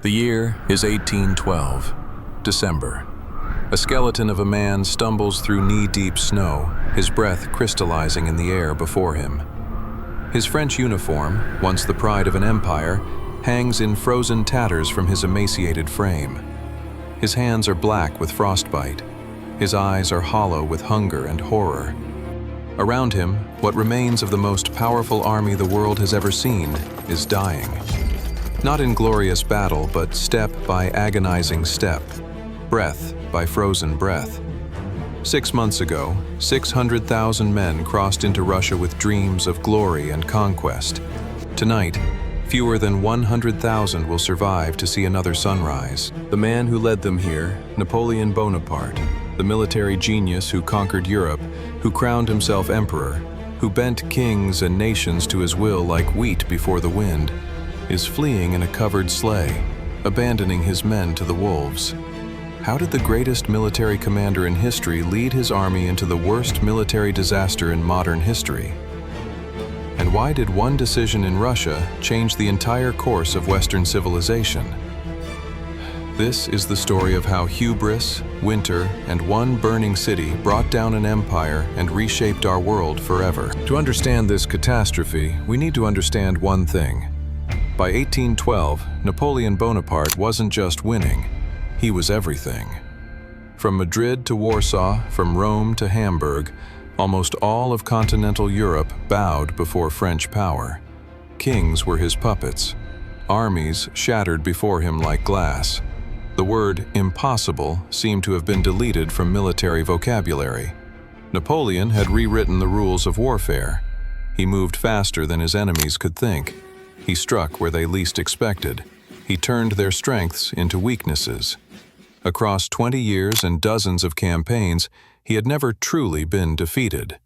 The year is 1812, December. A skeleton of a man stumbles through knee-deep snow, his breath crystallizing in the air before him. His French uniform, once the pride of an empire, hangs in frozen tatters from his emaciated frame. His hands are black with frostbite. His eyes are hollow with hunger and horror. Around him, what remains of the most powerful army the world has ever seen is dying. Not in glorious battle, but step by agonizing step, breath by frozen breath. 6 months ago, 600,000 men crossed into Russia with dreams of glory and conquest. Tonight, fewer than 100,000 will survive to see another sunrise. The man who led them here, Napoleon Bonaparte, the military genius who conquered Europe, who crowned himself emperor, who bent kings and nations to his will like wheat before the wind, is fleeing in a covered sleigh, abandoning his men to the wolves. How did the greatest military commander in history lead his army into the worst military disaster in modern history? And why did one decision in Russia change the entire course of Western civilization? This is the story of how hubris, winter, and one burning city brought down an empire and reshaped our world forever. To understand this catastrophe, we need to understand one thing. By 1812, Napoleon Bonaparte wasn't just winning, he was everything. From Madrid to Warsaw, from Rome to Hamburg, almost all of continental Europe bowed before French power. Kings were his puppets. Armies shattered before him like glass. The word impossible seemed to have been deleted from military vocabulary. Napoleon had rewritten the rules of warfare. He moved faster than his enemies could think. He struck where they least expected. He turned their strengths into weaknesses. Across 20 years and dozens of campaigns, he had never truly been defeated.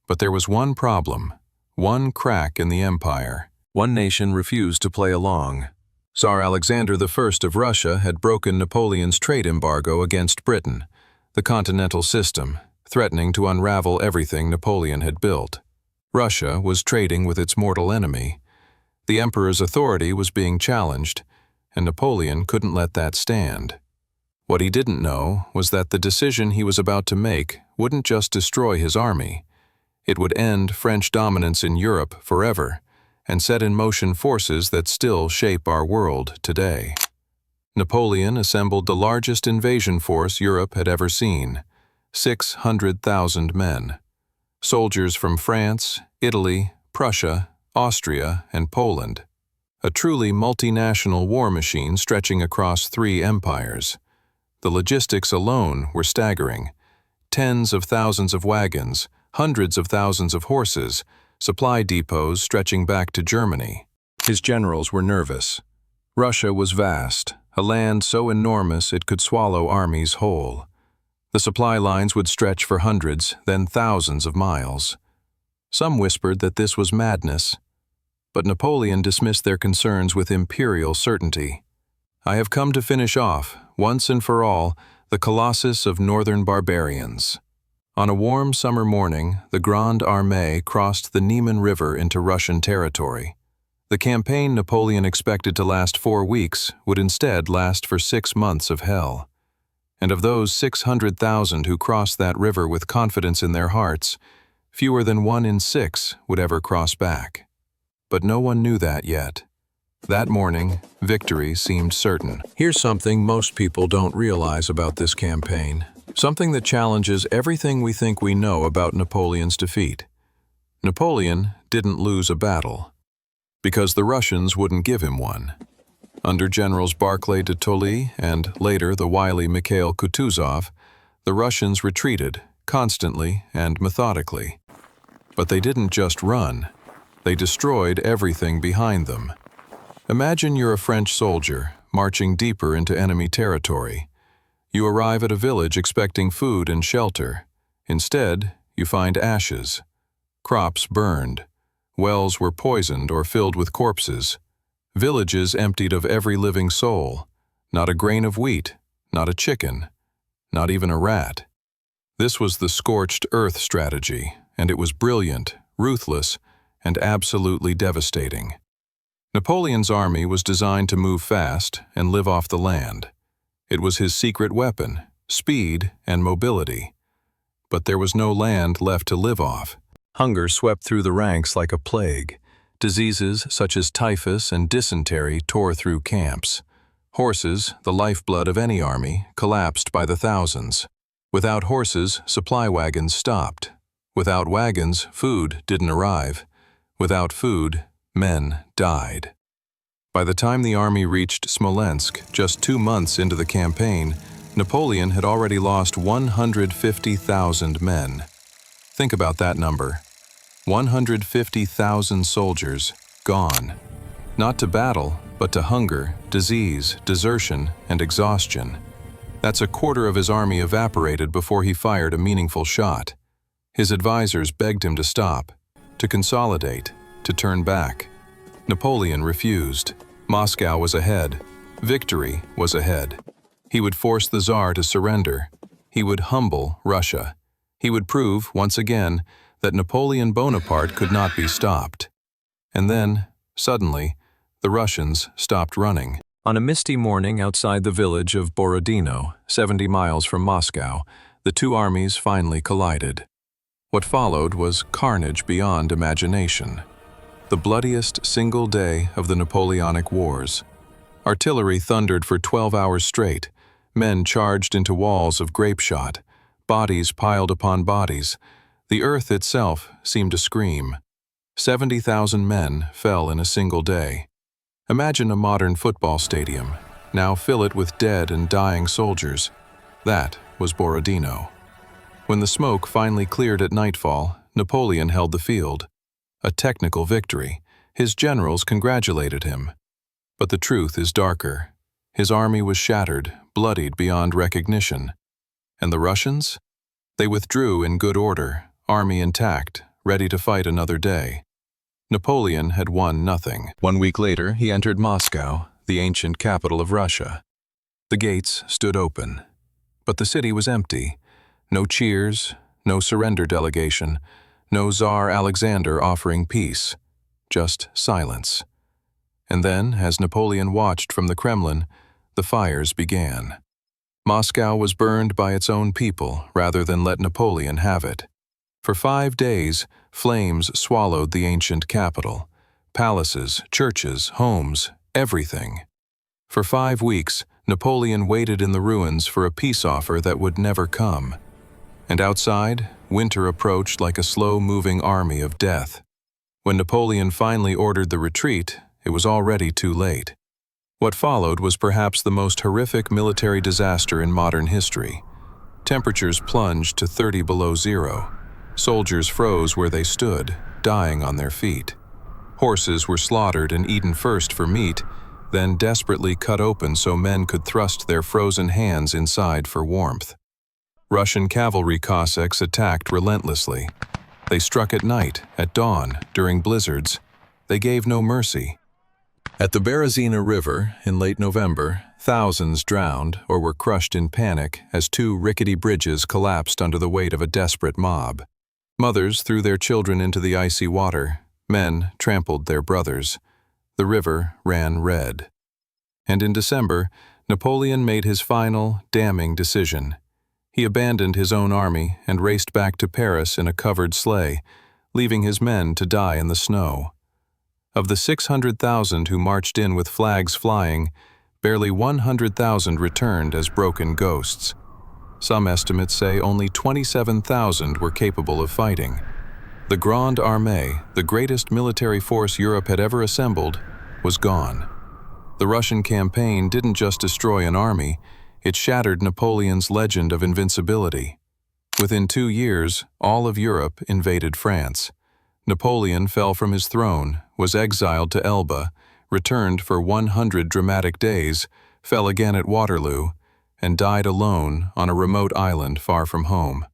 But there was one problem, one crack in the empire. One nation refused to play along. Tsar Alexander I of Russia had broken Napoleon's trade embargo against Britain, the continental system, threatening to unravel everything Napoleon had built. Russia was trading with its mortal enemy. The emperor's authority was being challenged, and Napoleon couldn't let that stand. What he didn't know was that the decision he was about to make wouldn't just destroy his army. It would end French dominance in Europe forever and set in motion forces that still shape our world today. Napoleon assembled the largest invasion force Europe had ever seen, 600,000 men. Soldiers from France, Italy, Prussia, Austria, and Poland. A truly multinational war machine stretching across 3 empires. The logistics alone were staggering. Tens of thousands of wagons, hundreds of thousands of horses, supply depots stretching back to Germany. His generals were nervous. Russia was vast, a land so enormous it could swallow armies whole. The supply lines would stretch for hundreds, then thousands of miles. Some whispered that this was madness, but Napoleon dismissed their concerns with imperial certainty. I have come to finish off, once and for all, the colossus of northern barbarians. On a warm summer morning, the Grande Armee crossed the Niemen River into Russian territory. The campaign Napoleon expected to last 4 weeks would instead last for 6 months of hell. And of those 600,000 who crossed that river with confidence in their hearts, fewer than 1 in 6 would ever cross back. But no one knew that yet. That morning, victory seemed certain. Here's something most people don't realize about this campaign. Something that challenges everything we think we know about Napoleon's defeat. Napoleon didn't lose a battle, because the Russians wouldn't give him one. Under Generals Barclay de Tolly and later the wily Mikhail Kutuzov, the Russians retreated, constantly and methodically. But they didn't just run. They destroyed everything behind them. Imagine you're a French soldier, marching deeper into enemy territory. You arrive at a village expecting food and shelter. Instead, you find ashes. Crops burned. Wells were poisoned or filled with corpses. Villages emptied of every living soul. Not a grain of wheat, not a chicken, not even a rat. This was the scorched earth strategy, and it was brilliant, ruthless, and absolutely devastating. Napoleon's army was designed to move fast and live off the land. It was his secret weapon, speed and mobility. But there was no land left to live off. Hunger swept through the ranks like a plague. Diseases such as typhus and dysentery tore through camps. Horses, the lifeblood of any army, collapsed by the thousands. Without horses, supply wagons stopped. Without wagons, food didn't arrive. Without food, men died. By the time the army reached Smolensk, just 2 months into the campaign, Napoleon had already lost 150,000 men. Think about that number. 150,000 soldiers gone. Not to battle, but to hunger, disease, desertion, and exhaustion. That's a quarter of his army evaporated before he fired a meaningful shot. His advisors begged him to stop, to consolidate, to turn back. Napoleon refused. Moscow was ahead. Victory was ahead. He would force the Tsar to surrender. He would humble Russia. He would prove, once again, that Napoleon Bonaparte could not be stopped. And then, suddenly, the Russians stopped running. On a misty morning outside the village of Borodino, 70 miles from Moscow, the two armies finally collided. What followed was carnage beyond imagination. The bloodiest single day of the Napoleonic Wars. Artillery thundered for 12 hours straight. Men charged into walls of grape shot. Bodies piled upon bodies. The earth itself seemed to scream. 70,000 men fell in a single day. Imagine a modern football stadium. Now fill it with dead and dying soldiers. That was Borodino. When the smoke finally cleared at nightfall, Napoleon held the field. A technical victory. His generals congratulated him. But the truth is darker. His army was shattered, bloodied beyond recognition. And the Russians? They withdrew in good order, army intact, ready to fight another day. Napoleon had won nothing. 1 week later, he entered Moscow, the ancient capital of Russia. The gates stood open. But the city was empty. No cheers, no surrender delegation, no Tsar Alexander offering peace. Just silence. And then, as Napoleon watched from the Kremlin, the fires began. Moscow was burned by its own people rather than let Napoleon have it. For 5 days, flames swallowed the ancient capital. Palaces, churches, homes, everything. For 5 weeks, Napoleon waited in the ruins for a peace offer that would never come. And outside, winter approached like a slow-moving army of death. When Napoleon finally ordered the retreat, it was already too late. What followed was perhaps the most horrific military disaster in modern history. Temperatures plunged to 30 below zero. Soldiers froze where they stood, dying on their feet. Horses were slaughtered and eaten first for meat, then desperately cut open so men could thrust their frozen hands inside for warmth. Russian cavalry Cossacks attacked relentlessly. They struck at night, at dawn, during blizzards. They gave no mercy. At the Berezina River, in late November, thousands drowned or were crushed in panic as 2 rickety bridges collapsed under the weight of a desperate mob. Mothers threw their children into the icy water. Men trampled their brothers. The river ran red. And in December, Napoleon made his final, damning decision. He abandoned his own army and raced back to Paris in a covered sleigh, leaving his men to die in the snow. Of the 600,000 who marched in with flags flying, barely 100,000 returned as broken ghosts. Some estimates say only 27,000 were capable of fighting. The Grande Armee, the greatest military force Europe had ever assembled, was gone. The Russian campaign didn't just destroy an army, it shattered Napoleon's legend of invincibility. Within 2 years, all of Europe invaded France. Napoleon fell from his throne, was exiled to Elba, returned for 100 dramatic days, fell again at Waterloo, and died alone on a remote island far from home.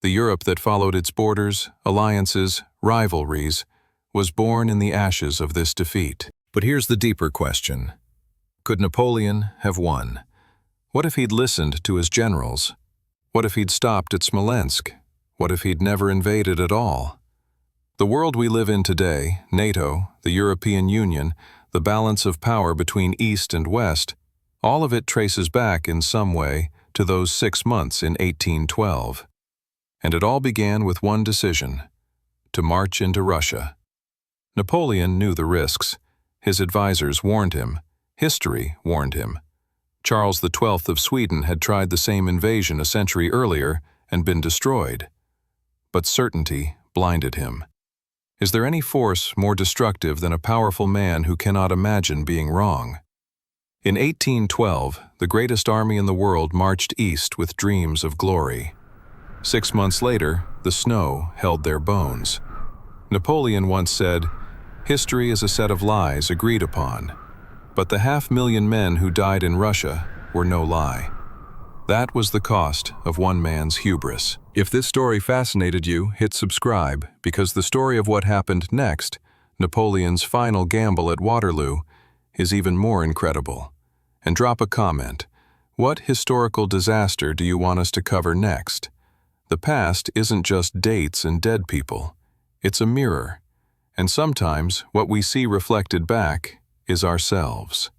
The Europe that followed its borders, alliances, rivalries, was born in the ashes of this defeat. But here's the deeper question. Could Napoleon have won? What if he'd listened to his generals? What if he'd stopped at Smolensk? What if he'd never invaded at all? The world we live in today, NATO, the European Union, the balance of power between East and West, all of it traces back in some way to those 6 months in 1812. And it all began with one decision: to march into Russia. Napoleon knew the risks. His advisors warned him. History warned him. Charles XII of Sweden had tried the same invasion a century earlier and been destroyed. But certainty blinded him. Is there any force more destructive than a powerful man who cannot imagine being wrong? In 1812, the greatest army in the world marched east with dreams of glory. 6 months later, the snow held their bones. Napoleon once said, "History is a set of lies agreed upon." But the 500,000 men who died in Russia were no lie. That was the cost of one man's hubris. If this story fascinated you, hit subscribe, because the story of what happened next, Napoleon's final gamble at Waterloo, is even more incredible. And drop a comment. What historical disaster do you want us to cover next? The past isn't just dates and dead people. It's a mirror. And sometimes what we see reflected back is ourselves.